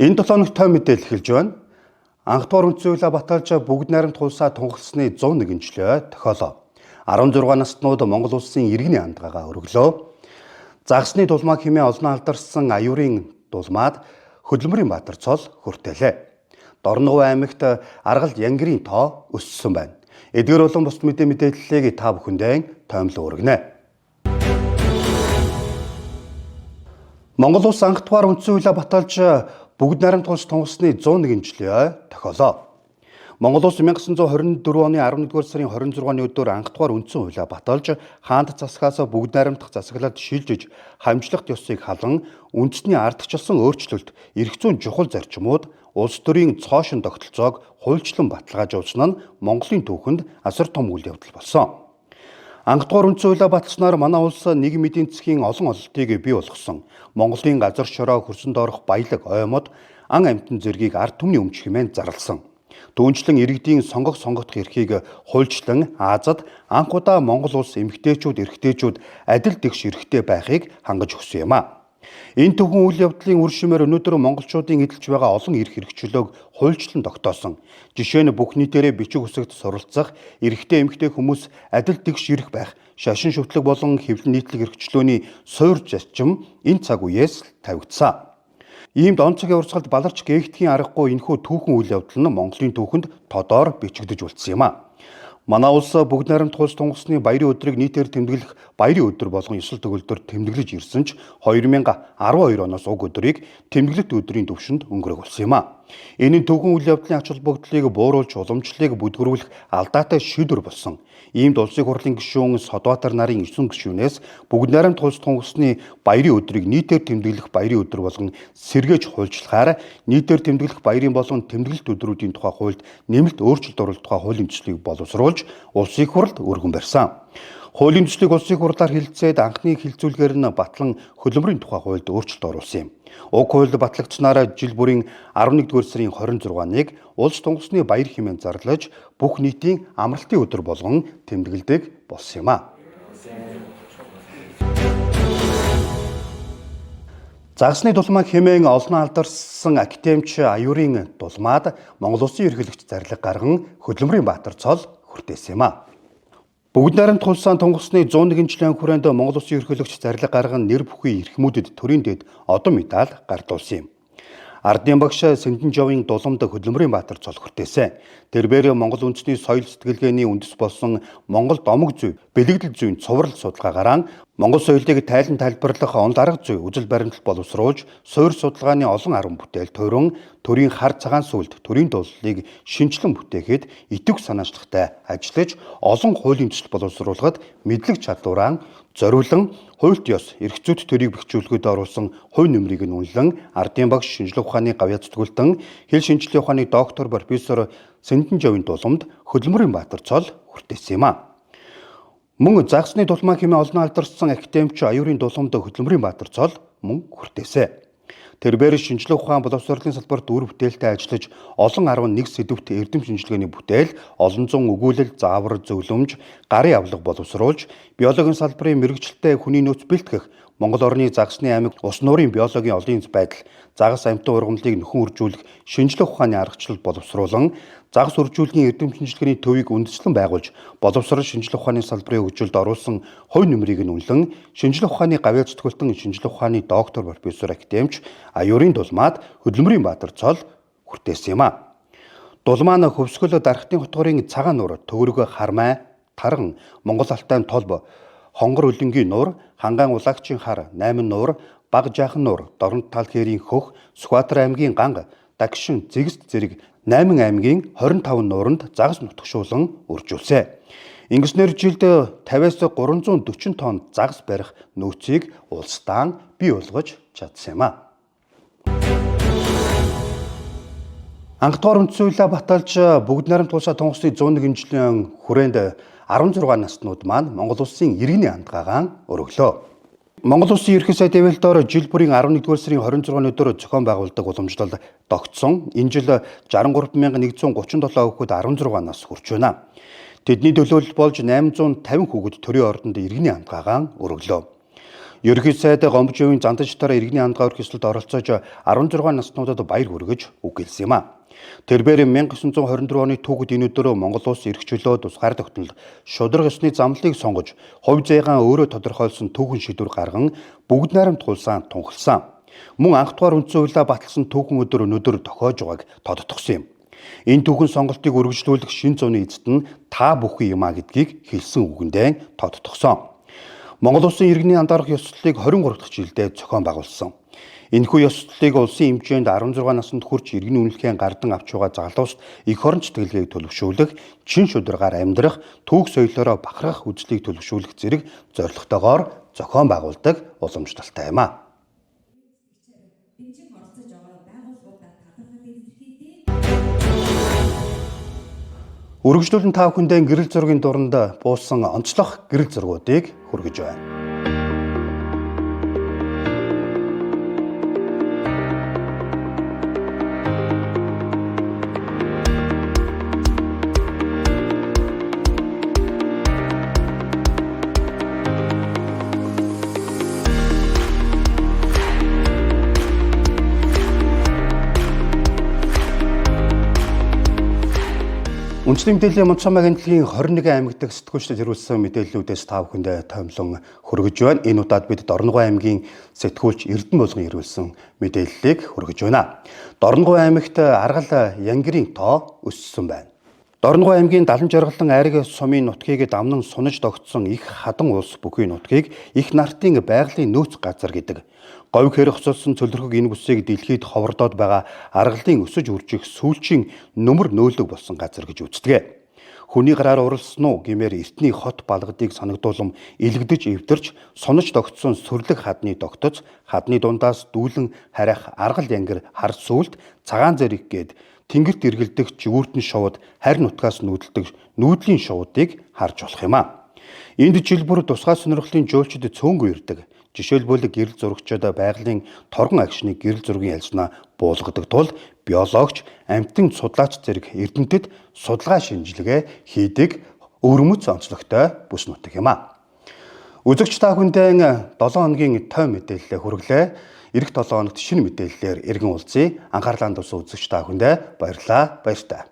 Энэ 7 өнөخт той мэдээлэл эхэлж байна. Анх дугаар үндсэн хуулиа баталж бүгд найрамд тулсаа тунхагласны 101-р тохиолоо. 16 наснууд Монгол улсын иргэний хандгаагаа өргөлөө. Загсны дулмаа хэмээн олон алдарсан аюурын дулмаад Хөдөлмөрийн Баатар цол хүртээлээ. Дорногов аймагт аргалд янгирын тоо өссөн байна. Эдгээр болон бусд мэдээллийг та бүхэндээ тоомлон өргөнэ. Монгол улс анх дугаар үндсэн хуулиа баталж бүгд найрамд тулсны 101-р тохиолоо. Монгол улс 1924 оны 11-р сарын 26-ны өдөр анх дугаар үндсэн хуулиа баталж хаант засгаас бүгд найрамдах засаглалд шилжиж хамжлах ёсыг халан үндэсний ардчилсан өөрчлөлт эрх зүйн чухал зарчмууд улс төрийн цоошин тогтолцоог хуульчлан баталгаажуулсан нь Монголын түүхэнд асар том үйл явдал болсон. Анх дугаар үндсэн хуулиа баталснаар манай улс нийгмийн эдийн засгийн олон ололтыг бий болгосон. Монголын газар шороо хөрсөнд орох баялаг оймод ан амьтан зэргийг ард түмний өмч хэмээн зарласан. Түүнчлэн иргэдийн сонгох эрхийг хуульчлан Азад анх удаа Монгол улс эмэгтэйчүүд, эрэгтэйчүүд адил тэгш эрхтэй байхыг хангаж өгсөн юм а. Энэ түүхэн үйл явдлын үр шимээр өнөөдөр монголчуудын эдэлж байгаа олон эрх хэрэгчлөөг хуульчлан тогтоосон. Жишээ нь бүх нийтээрээ бичиг үсэгт суралцах, эрэгтэй эмэгтэй хүмүүс адил тэгш эрх байх, шашин шүтлэг болон хэвлэл нийтлэг эрхчлөөний суур зарчим энэ цаг үеэс тавигдсан. Иймд он цагийн урсгалд баларч гээгдэхийн аргагүй энэхүү түүхэн үйл явдал нь Монголын түүхэнд тодоор бичигдэж үлдсэн юм а. Манай улс бүгд найрамд тулсны баярын өдрийг нийтээр тэмдэглэх баярын өдөр болгон ёсол төгөлдөр тэмдэглэж ирсэн ч 2012 оноос уг өдрийг тэмдэглэлт өдрийн төвшөнд өнгөрөөлсөн юм а. Энэ нь түүхэн үйл явдлын ач холбогдлыг бууруулж уламжлалыг бүдгэрүүлэх алдаатай шийдвэр болсон. Иймд улсын хурлын гишүүн Содбаатар нарын 9 гишүүнээс бүгд найрамд тулсны баярын өдрийг нийтээр тэмдэглэх баярын өдөр болгон сэргээж хуульчлахаар нийтээр тэмдэглэх баярын болон тэмдэглэлт өдрүүдийн тухай хуульд нэмэлт өөрчлөлт оруулах тухай хуулийн төслийг боловсруулж улсын хурлд өргөн барьсан. Хуулийн төслийг улсын хурлаар хэлэлцээд анхны хилцүүлгээр нь батлан хөдөлмөрийн тухай хуульд өөрчлөлт оруулсан юм. Уг хуульд батлагдсанаар жил бүрийн 11-р сарын 26-ныг улс тунгасны баяр хэмээн зарлаж бүх нийтийн амралтын өдөр болгон тэмдэглэдэг болсон юм а. Загсны дулмаа хэмээн олон алдарсан академич аюурын дулмаад Монгол улсын ерөнхийлөгч зарлиг гарган Хөдөлмөрийн Баатар цол хүртээсэн юм а. Бүгд найрамд тулсны 101-р хүрээнд Монгол улсын ерөнхийлөгч зарлиг гарган нэр бүхий эрхмүүдэд төрийн дэд одон медаль гардуулсан юм. Ардын багш Сэндэнжовын дулумд Хөдөлмөрийн Баатар цол хүртээсэн. Тэрбээр Монгол үндэсний соёл сэтгэлгээний үндэс болсон Монгол домог зүй, бэлэгдэл зүйн цуврал судалгаагаар Монгол соёлыг тайлан тайлбарлах онол арга зүй үзэл баримтлал боловсруулж, суурь судалгааны олон арга бүтээл төрөн төрийн хар цагаан сүлд төрийн дуулалыг шинжилэн бүтээхэд итвэх санаачлагтай ажиллаж, олон хуулийн төсөл боловсруулахад мэдлэг чадвараа зориулан хуульт ёс, эрх зүйт төрийг бэхжүүлэхэд оруулсан хувь нэмрийг нь үнэлэн ардын багш шинжилгээ ухааны гавьяа зүтгүүлтэн хэл шинжилгээ ухааны доктор профессор Сэндэнжовын дулумд Хөдөлмөрийн Баатар цол хүртээсэн юм а. Мөн загсны дулмаа хэмээн олон алдарсан академич аюурын дулумд Хөдөлмөрийн Баатар цол мөн хүртээсэн. Тэрбээр шинжилгээ ухаан боловсролын салбарт үр бүтээлтэй ажиллаж олон 11 сэдвт эрдэм шинжилгээний бүтээл, олон зуун өгүүлэл, заавар, зөвлөмж, гарын авлага боловсруулж, биологийн салбарын мэрэгчлэлтэй хүний нөөц бэлтгэх, Монгол орны загсны аймаг ус нуурын биологийн олон байдал, загас амьтан ургамлыг нөхөн үржүүлэх шинжилгээ ухааны аргачлал боловсруулан, загас үржүүлгийн эрдэм шинжилгээний төвийг үндэслэн байгуулж, боловсрол шинжилгээ ухааны салбарын хөгжилд оруулсан хувь нэмрийг нь үнэлэн, шинжилгээ ухааны гавьяа зүтгүүлтэн шинжилгээ ухааны доктор профессор академич аюурын дулмаад Хөдөлмөрийн Баатар цол хүртээсэн юм а. Дулмаа нь хөвсгөл дархтын хотгорын цагаан нуур, төгөрөг хармай, тарган, Монгол алтай толбо, хонгор өлөнгийн нуур, хангаан улагчийн хар, 8 нуур, баг жаахан нуур, дорнод тал хээрийн хөх, Сүхбаатар аймгийн ганга, Дагшин, Зэгст зэрэг 8 аймгийн 25 нууранд загас нутгшуулан үржүүлсэн. Ингэснээр жилд 50-аас 340 тонн загас барих нөөцийг улсдаа бий болгож чадсан юм а. Анх дугаар үндсэн хуулиа баталж бүгд найрамд тулсны 101-р хүрээнд 16 наснууд маань Монгол улсын иргэний хандгаагаа өргөлөө. Монгол улсын ерөнхий сайд дэвэлдээр жил бүрийн 11-р сарын 26-ны өдөр зохион байгуулдаг уламжлал тогтсон. Энэ жил 63137 хүүхэд 16 нас хүрч байна. Тэдний төлөөлөл болж 850 хүүхэд төрийн ордонд иргэний хандгаагаа өргөлөө. Ерөнхий сайд Гомбожийн зандажтаар иргэний хандгаа өрх ёслолд оролцож 16 наснуудад баяр хүргэж үгэлсэн юм а. Тэрбээр 1924 оны түүхэд энэ өдөр Монгол улс эрх чөлөө тусгаар тогтнолд шударга ёсны замлыг сонгож, хувь заяагаа өөрөө тодорхойлсон түүхэн шийдвэр гарган бүгд найрамд тулсаан тунхалсан. Мөн анх дугаар үндсэн хуулиа баталсан түүхэн өдөр өнөөдөр тохиож байгааг тодтогсон юм. Энэ түүхэн сонголтыг үргэлжлүүлэх шинэ зууны эцэст нь та бүхэн юм а гэдгийг хэлсэн үгэндээ тодтогсон. Монгол улсын иргэний андарах ёслолыг 23 дахь жилдээ зохион байгуулсан. Энэхүү ёслолыг улсын хэмжээнд 16 наснд хүрч иргэний үнэлгээнд гардан авч байгаа залуус эх орон сэтгэлгээг төлөвшүүлэх, чин шударгаар амьдрах, түүх соёлоороо бахархах үзлийг төлөвшүүлэх зэрэг зорилготойгоор зохион байгуулдаг уламжлалтай юм а. Үргэлжлүүлэн та бүхэндээ гэрэл зургийн дуранд буусан онцлог гэрэл зургуудыг хүргэж байна. Үндэсний мэдээллийн Монцомаг агентлагийн 21 аймаг дахь сэтгүүлчдэд хэрэгжүүлсэн мэдээллүүдээс та бүхэндээ томлон хүргэж байна. Энэ удаад бид Дорногов аймгийн сэтгүүлч Эрдэнэ Булган ирүүлсэн мэдээллийг хүргэж байна. Дорногов аймагт аргал янгирийн тоо өссөн байна. Дорногов аймгийн Далан жаргалан айраг сумын нутгийг дамнан сунаж тогтсон их хадан улс бүхий нутгийг их нартын байгалийн нөөц газар гэдэг. Говь хэрэг хоцолсон цөлрхөг энэ бүсийг дэлхийд ховордоод байгаа аргалын өсөж үржих сүүлчийн нөмөр нөөлөг болсон газар гэж үздэг. Хүний гараар уралсан уу гэмээр эртний хот балгадыг санагдуулам илгдэж эвдэрч сунаж тогтсон сүрлэг хадны тогтоц, хадны дундаас дүүлэн харих аргал янгир хар сүлд цагаан зэрэг гээд тэнгэрт эргэлдэх жигүүртэн шувууд харь нутгаас нүүдэлдэг нүүдлийн шуудыг харж болох юм а. Энд жил бүр тусгай сонирхлын жуулчид цөөнгүй ирдэг. Жишээлбэл гэрэл зурагчид байгалийн торгон агшны гэрэл зургийн ялснаа буулгадаг тул биологч, амьтан судлаач зэрэг эрдэмтэд судалгаа шинжилгээ хийдэг өвөрмөц онцлогтой бүс нутаг юм а. Үзэгч та бүхэндээ 7 хоногийн той мэдээлэлээ хүргэлээ. Ирэх 7 хоногт шинэ мэдээллээр иргэн уулзъя. Анхаарлаа хандуулсан үзэгч та бүхэндээ баярлалаа. Баяр таа.